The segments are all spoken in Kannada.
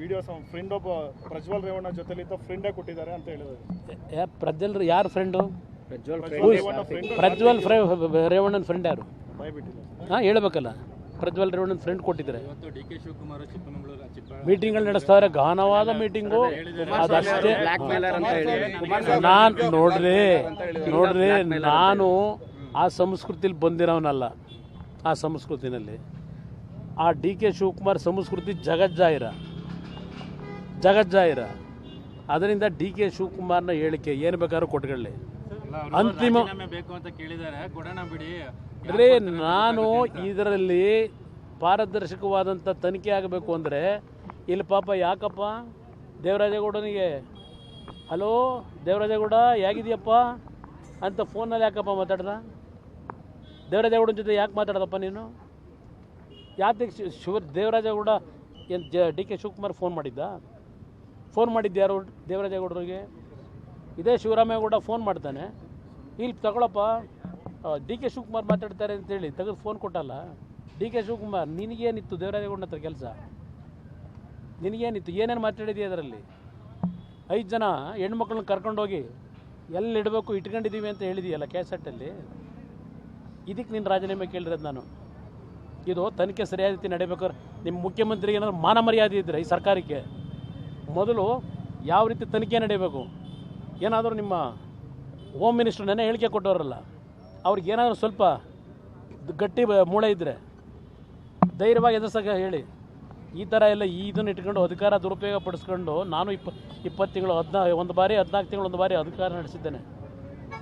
ವಿಡಿಯೋಸ್ ಫ್ರೆಂಡ್ ಒಬ್ಬ ಪ್ರಜ್ವಲ್ ರೇವಣ್ಣ ಜೊತೆಲಿ ಫ್ರೆಂಡೇ ಕೊಟ್ಟಿದ್ದಾರೆ ಅಂತ ಹೇಳಿದ್ರು. ಪ್ರಜ್ವಲ್ ಯಾರು ಫ್ರೆಂಡು? ಪ್ರಜ್ವಲ್ ರೇವಣ್ಣನ ಫ್ರೆಂಡ್ ಯಾರು? ಹಾಂ ಹೇಳಬೇಕಲ್ಲ. ಪ್ರಜ್ವಲ್ ರೇವಣ್ಣನ ಫ್ರೆಂಡ್ ಕೊಟ್ಟಿದ್ದಾರೆ. ಮೀಟಿಂಗ್ಗಳು ನಡೆಸ್ತಾರೆ, ಗಹನವಾದ ಮೀಟಿಂಗು. ಅದಷ್ಟೇ. ನಾನು ನೋಡ್ರಿ ನಾನು ಆ ಸಂಸ್ಕೃತಿಲಿ ಬಂದಿರೋನಲ್ಲ. ಆ ಸಂಸ್ಕೃತಿನಲ್ಲಿ ಆ ಡಿ.ಕೆ. ಶಿವಕುಮಾರ್ ಸಂಸ್ಕೃತಿ ಜಗಜ್ಜಾಹಿರ. ಅದರಿಂದ ಡಿ.ಕೆ. ಶಿವಕುಮಾರ್ನ ಹೇಳಿಕೆ ಏನು ಬೇಕಾದ್ರೂ ಕೊಟ್ಕೊಳ್ಳಿ. ಅಂತಿಮ ರೇ ನಾನು ಇದರಲ್ಲಿ ಪಾರದರ್ಶಕವಾದಂಥ ತನಿಖೆ ಆಗಬೇಕು ಅಂದರೆ ಇಲ್ಲಿ ಪಾಪ ಯಾಕಪ್ಪ ದೇವರಾಜೇಗೌಡನಿಗೆ ಹಲೋ ದೇವರಾಜೇಗೌಡ ಹೇಗಿದೆಯಪ್ಪ ಅಂತ ಫೋನಲ್ಲಿ ಯಾಕಪ್ಪ ಮಾತಾಡ್ದ? ದೇವರಾಜೇಗೌಡನ ಜೊತೆ ಯಾಕೆ ಮಾತಾಡ್ದಪ್ಪ ನೀನು? ಯಾಕೆ ದೇವರಾಜೇಗೌಡ ಏನು ಡಿ.ಕೆ. ಶಿವಕುಮಾರ್ ಫೋನ್ ಮಾಡಿದ್ಯಾರು ದೇವರಾಜೇಗೌಡರಿಗೆ? ಇದೇ ಶಿವರಾಮೇಗೌಡ ಫೋನ್ ಮಾಡ್ತಾನೆ, ಇಲ್ಲಿ ತಗೊಳಪ್ಪ ಡಿ.ಕೆ. ಶಿವಕುಮಾರ್ ಮಾತಾಡ್ತಾರೆ ಅಂತೇಳಿ ತೆಗೆದು ಫೋನ್ ಕೊಟ್ಟಲ್ಲ. ಡಿ.ಕೆ. ಶಿವಕುಮಾರ್ ನಿನಗೇನಿತ್ತು ದೇವರಾಜೇಗೌಡನ ಹತ್ರ ಕೆಲಸ? ನಿನಗೇನಿತ್ತು? ಏನೇನು ಮಾತಾಡಿದೀಯ ಅದರಲ್ಲಿ? 5 ಜನ ಹೆಣ್ಮಕ್ಳನ್ನ ಕರ್ಕೊಂಡೋಗಿ ಎಲ್ಲಿಡಬೇಕು ಇಟ್ಕೊಂಡಿದ್ದೀವಿ ಅಂತ ಹೇಳಿದೆಯಲ್ಲ ಕ್ಯಾಸೆಟ್ಟಲ್ಲಿ. ಇದಕ್ಕೆ ನೀನು ರಾಜೀನಾಮೆ ಕೇಳಿರೋದು ನಾನು. ಇದು ತನಿಖೆ ಸರಿಯಾದ ರೀತಿ ನಡೀಬೇಕಾದ್ರೆ ನಿಮ್ಮ ಮುಖ್ಯಮಂತ್ರಿಗೆ ಏನಾದ್ರು ಮಾನ ಮರ್ಯಾದೆ ಇದ್ದರೆ ಈ ಸರ್ಕಾರಕ್ಕೆ ಮೊದಲು ಯಾವ ರೀತಿ ತನಿಖೆ ನಡೀಬೇಕು. ಏನಾದರೂ ನಿಮ್ಮ ಹೋಮ್ ಮಿನಿಸ್ಟ್ರು ನೆನ್ನೆ ಹೇಳಿಕೆ ಕೊಟ್ಟವರಲ್ಲ, ಅವ್ರಿಗೆ ಏನಾದರೂ ಸ್ವಲ್ಪ ಗಟ್ಟಿ ಮೂಳೆ ಇದ್ದರೆ ಧೈರ್ಯವಾಗಿ ಎದುರಿಸೋಕೆ ಹೇಳಿ. ಈ ಥರ ಎಲ್ಲ ಇದನ್ನು ಇಟ್ಕೊಂಡು ಅಧಿಕಾರ ದುರುಪಯೋಗ ಪಡಿಸ್ಕೊಂಡು ನಾನು 20 ತಿಂಗಳು 14 ತಿಂಗಳು ಒಂದು ಬಾರಿ ಅಧಿಕಾರ ನಡೆಸಿದ್ದೇನೆ.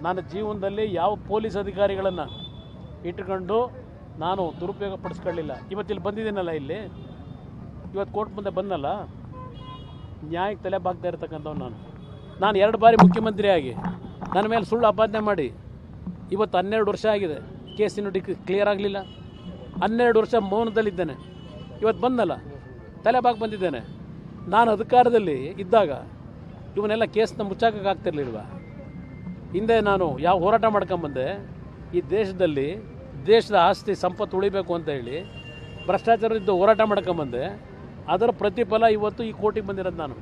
ನಾನು ಜೀವನದಲ್ಲಿ ಯಾವ ಪೊಲೀಸ್ ಅಧಿಕಾರಿಗಳನ್ನು ಇಟ್ಕೊಂಡು ನಾನು ದುರುಪಯೋಗ ಪಡಿಸ್ಕೊಳ್ಳಿಲ್ಲ. ಇವತ್ತಿಲ್ಲಿ ಬಂದಿದ್ದೀನಲ್ಲ, ಇವತ್ತು ಕೋರ್ಟ್ ಮುಂದೆ ಬಂದಲ್ಲ, ನ್ಯಾಯಕ್ಕೆ ತಲೆ ಬಾಗ್ತಾ ಇರ್ತಕ್ಕಂಥವ್ನು ನಾನು 2 ಬಾರಿ ಮುಖ್ಯಮಂತ್ರಿ ಆಗಿ ನನ್ನ ಮೇಲೆ ಸುಳ್ಳು ಆಪಾದನೆ ಮಾಡಿ ಇವತ್ತು 12 ವರ್ಷ ಆಗಿದೆ. ಕೇಸಿನ ಕ್ಲಿಯರ್ ಆಗಲಿಲ್ಲ. 12 ವರ್ಷ ಮೌನದಲ್ಲಿದ್ದೇನೆ. ಇವತ್ತು ಬಂದಲ್ಲ, ತಲೆ ಬಾಗಿ ಬಂದಿದ್ದೇನೆ. ನಾನು ಅಧಿಕಾರದಲ್ಲಿ ಇದ್ದಾಗ ಇವನ್ನೆಲ್ಲ ಕೇಸನ್ನ ಮುಚ್ಚಾಕಾಗ್ತಿರ್ಲಿಲ್ವ? ಹಿಂದೆ ನಾನು ಯಾವ ಹೋರಾಟ ಮಾಡ್ಕೊಂಬಂದೆ, ಈ ದೇಶದ ಆಸ್ತಿ ಸಂಪತ್ತು ಉಳಿಬೇಕು ಅಂತ ಹೇಳಿ ಭ್ರಷ್ಟಾಚಾರದಿಂದ ಹೋರಾಟ ಮಾಡ್ಕೊಂಬಂದೆ. ಅದರ ಪ್ರತಿಫಲ ಇವತ್ತು ಈ ಕೋರ್ಟಿಗೆ ಬಂದಿರೋದು ನಾನು.